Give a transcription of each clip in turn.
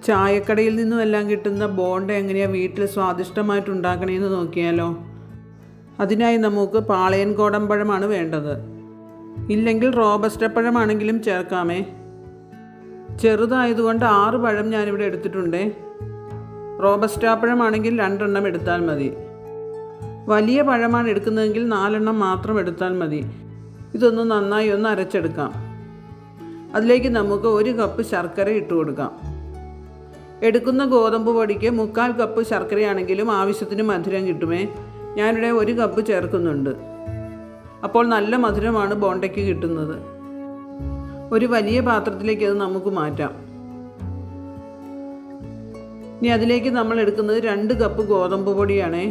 ചായക്കടയിൽ നിന്നും എല്ലാം കിട്ടുന്ന ബോണ്ട എങ്ങനെയാണ് വീട്ടിൽ സ്വാദിഷ്ടമായിട്ട് ഉണ്ടാക്കണമെന്ന് നോക്കിയാലോ. അതിനായി നമുക്ക് പാളയൻ കോടമ്പഴമാണ് വേണ്ടത്. ഇല്ലെങ്കിൽ റോബസ്റ്റ പഴമാണെങ്കിലും ചേർക്കാമേ. ചെറുതായതുകൊണ്ട് 6 പഴം ഞാനിവിടെ എടുത്തിട്ടുണ്ട്. റോബസ്റ്റ പഴമാണെങ്കിൽ 2 എണ്ണം എടുത്താൽ മതി. വലിയ പഴമാണ് എടുക്കുന്നതെങ്കിൽ 4 എണ്ണം മാത്രം എടുത്താൽ മതി. ഇതൊന്ന് നന്നായി ഒന്ന് അരച്ചെടുക്കാം. അതിലേക്ക് നമുക്ക് 1 കപ്പ് ശർക്കര ഇട്ട് കൊടുക്കാം. എടുക്കുന്ന ഗോതമ്പ് പൊടിക്ക് 1/4 കപ്പ് ശർക്കരയാണെങ്കിലും ആവശ്യത്തിന് മധുരം കിട്ടുമേ. ഞാനിവിടെ 1 കപ്പ് ചേർക്കുന്നുണ്ട്. അപ്പോൾ നല്ല മധുരമാണ് ബോണ്ടയ്ക്ക് കിട്ടുന്നത്. ഒരു വലിയ പാത്രത്തിലേക്ക് അത് നമുക്ക് മാറ്റാം. ഇനി അതിലേക്ക് നമ്മൾ എടുക്കുന്നത് 2 കപ്പ് ഗോതമ്പ് പൊടിയാണേ.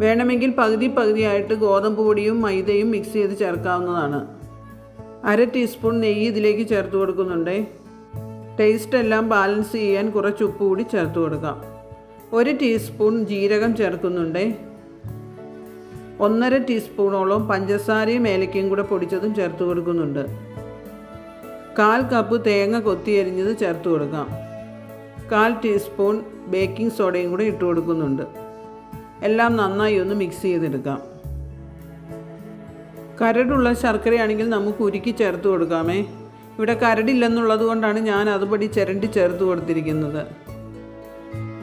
വേണമെങ്കിൽ പകുതിയായിട്ട് ഗോതമ്പ് പൊടിയും മൈദയും മിക്സ് ചെയ്ത് ചേർക്കാവുന്നതാണ്. 1/2 ടീസ്പൂൺ നെയ്യ് ഇതിലേക്ക് ചേർത്ത് കൊടുക്കുന്നുണ്ട്. ടേസ്റ്റ് എല്ലാം ബാലൻസ് ചെയ്യാൻ കുറച്ച് ഉപ്പ് കൂടി ചേർത്ത് കൊടുക്കാം. 1 ടീസ്പൂൺ ജീരകം ചേർക്കുന്നുണ്ട്. 1/2 ടീസ്പൂണോളം പഞ്ചസാരയും ഏലക്കയും കൂടെ പൊടിച്ചതും ചേർത്ത് കൊടുക്കുന്നുണ്ട്. 1/4 കപ്പ് തേങ്ങ കൊത്തിയരിഞ്ഞത് ചേർത്ത് കൊടുക്കാം. 1/4 ടീസ്പൂൺ ബേക്കിംഗ് സോഡയും കൂടെ ഇട്ട് കൊടുക്കുന്നുണ്ട്. എല്ലാം നന്നായി ഒന്ന് മിക്സ് ചെയ്തെടുക്കാം. കരടുള്ള ശർക്കരയാണെങ്കിൽ നമുക്ക് ഉരുക്കി ചേർത്ത് കൊടുക്കാമേ. ഇവിടെ കരടില്ലെന്നുള്ളത് കൊണ്ടാണ് ഞാൻ അതുപടി ചിരണ്ടി ചേർത്ത് കൊടുത്തിരിക്കുന്നത്.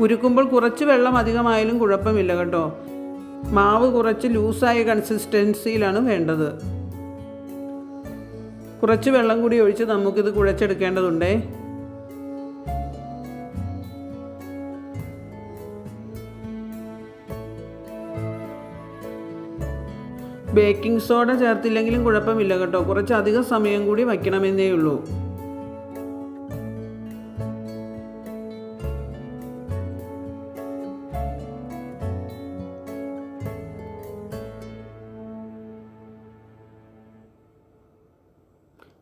ഉരുക്കുമ്പോൾ കുറച്ച് വെള്ളം അധികമായാലും കുഴപ്പമില്ല കേട്ടോ. മാവ് കുറച്ച് ലൂസായ കൺസിസ്റ്റൻസിയിലാണ് വേണ്ടത്. കുറച്ച് വെള്ളം കൂടി ഒഴിച്ച് നമുക്കിത് കുഴച്ചെടുക്കേണ്ടതുണ്ട്. ബേക്കിംഗ് സോഡ ചേർത്തില്ലെങ്കിലും കുഴപ്പമില്ല കേട്ടോ. കുറച്ച് അധികം സമയം കൂടി വയ്ക്കണമെന്നേ ഉള്ളൂ.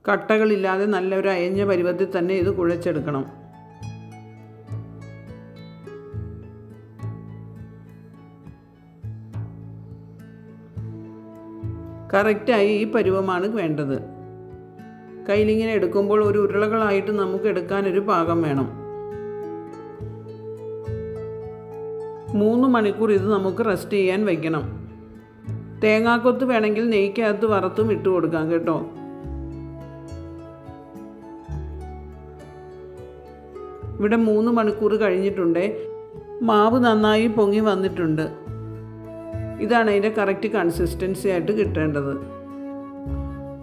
കട്ടകളില്ലാതെ നല്ലൊരു അയഞ്ഞ പരുവത്തിൽ തന്നെ ഇത് കുഴച്ചെടുക്കണം. കറക്റ്റായി ഈ പരുവമാണ് വേണ്ടത്. കയ്യിലിങ്ങനെ എടുക്കുമ്പോൾ ഒരു ഉരുളകളായിട്ട് നമുക്ക് എടുക്കാനൊരു പാകം വേണം. 3 മണിക്കൂർ ഇത് നമുക്ക് റെസ്റ്റ് ചെയ്യാൻ വയ്ക്കണം. തേങ്ങാക്കൊത്ത് വേണമെങ്കിൽ നെയ്ക്കകത്ത് വറുത്തും ഇട്ട് കൊടുക്കാം കേട്ടോ. ഇവിടെ 3 മണിക്കൂർ കഴിഞ്ഞിട്ടുണ്ട്. മാവ് നന്നായി പൊങ്ങി വന്നിട്ടുണ്ട്. ഇതാണ് അതിൻ്റെ കറക്റ്റ് കൺസിസ്റ്റൻസി ആയിട്ട് കിട്ടേണ്ടത്.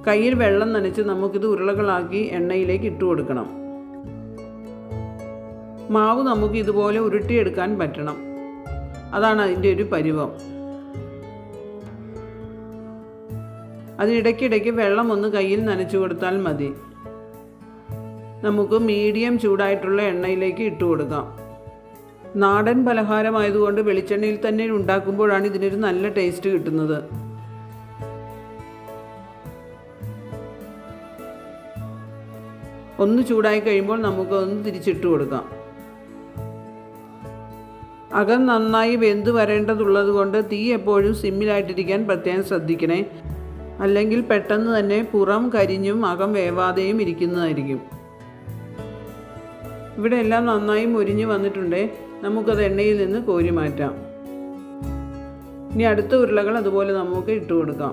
കയ്യിൽ വെള്ളം നനച്ച് നമുക്കിത് ഉരുളകളാക്കി എണ്ണയിലേക്ക് ഇട്ട് കൊടുക്കണം. മാവ് നമുക്ക് ഇതുപോലെ ഉരുട്ടിയെടുക്കാൻ പറ്റണം. അതാണ് അതിൻ്റെ ഒരു പരുവം. അതിനിടയ്ക്കിടയ്ക്ക് വെള്ളം ഒന്ന് കയ്യിൽ നനച്ചു കൊടുത്താൽ മതി. നമുക്ക് മീഡിയം ചൂടായിട്ടുള്ള എണ്ണയിലേക്ക് ഇട്ട് കൊടുക്കാം. നാടൻ പലഹാരമായതുകൊണ്ട് വെളിച്ചെണ്ണയിൽ തന്നെ ഉണ്ടാക്കുമ്പോഴാണ് ഇതിനൊരു നല്ല ടേസ്റ്റ് കിട്ടുന്നത്. ഒന്ന് ചൂടായി കഴിയുമ്പോൾ നമുക്കൊന്ന് തിരിച്ചിട്ട് കൊടുക്കാം. അകം നന്നായി വെന്ത് വരേണ്ടതുള്ളത് കൊണ്ട് തീ എപ്പോഴും സിമ്മിലായിട്ടിരിക്കാൻ പ്രത്യേകം ശ്രദ്ധിക്കണേ. അല്ലെങ്കിൽ പെട്ടെന്ന് തന്നെ പുറം കരിഞ്ഞും അകം വേവാതെയും ഇരിക്കുന്നതായിരിക്കും. ഇവിടെ എല്ലാം നന്നായി മൊരിഞ്ഞ് വന്നിട്ടുണ്ട്. നമുക്കത് എണ്ണയിൽ നിന്ന് കോരി മാറ്റാം. ഇനി അടുത്ത ഉരുളകൾ അതുപോലെ നമുക്ക് ഇട്ട് കൊടുക്കാം.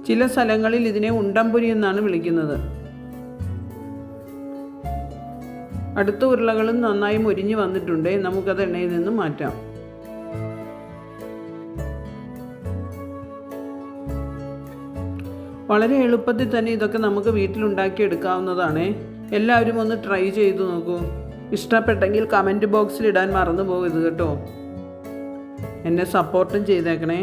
ചില സ്ഥലങ്ങളിൽ ഇതിനെ ഉണ്ടംപൊരി എന്നാണ് വിളിക്കുന്നത്. അടുത്ത ഉരുളകളും നന്നായി മൊരിഞ്ഞ് വന്നിട്ടുണ്ട്. നമുക്കത് എണ്ണയിൽ നിന്ന് മാറ്റാം. വളരെ എളുപ്പത്തിൽ തന്നെ ഇതൊക്കെ നമുക്ക് വീട്ടിലുണ്ടാക്കി എടുക്കാവുന്നതാണ്. എല്ലാവരും ഒന്ന് ട്രൈ ചെയ്തു നോക്കൂ. ഇഷ്ടപ്പെട്ടെങ്കിൽ കമൻറ്റ് ബോക്സിൽ ഇടാൻ മറന്നു പോകരുത് കേട്ടോ. എന്നെ സപ്പോർട്ടും ചെയ്തേക്കണേ.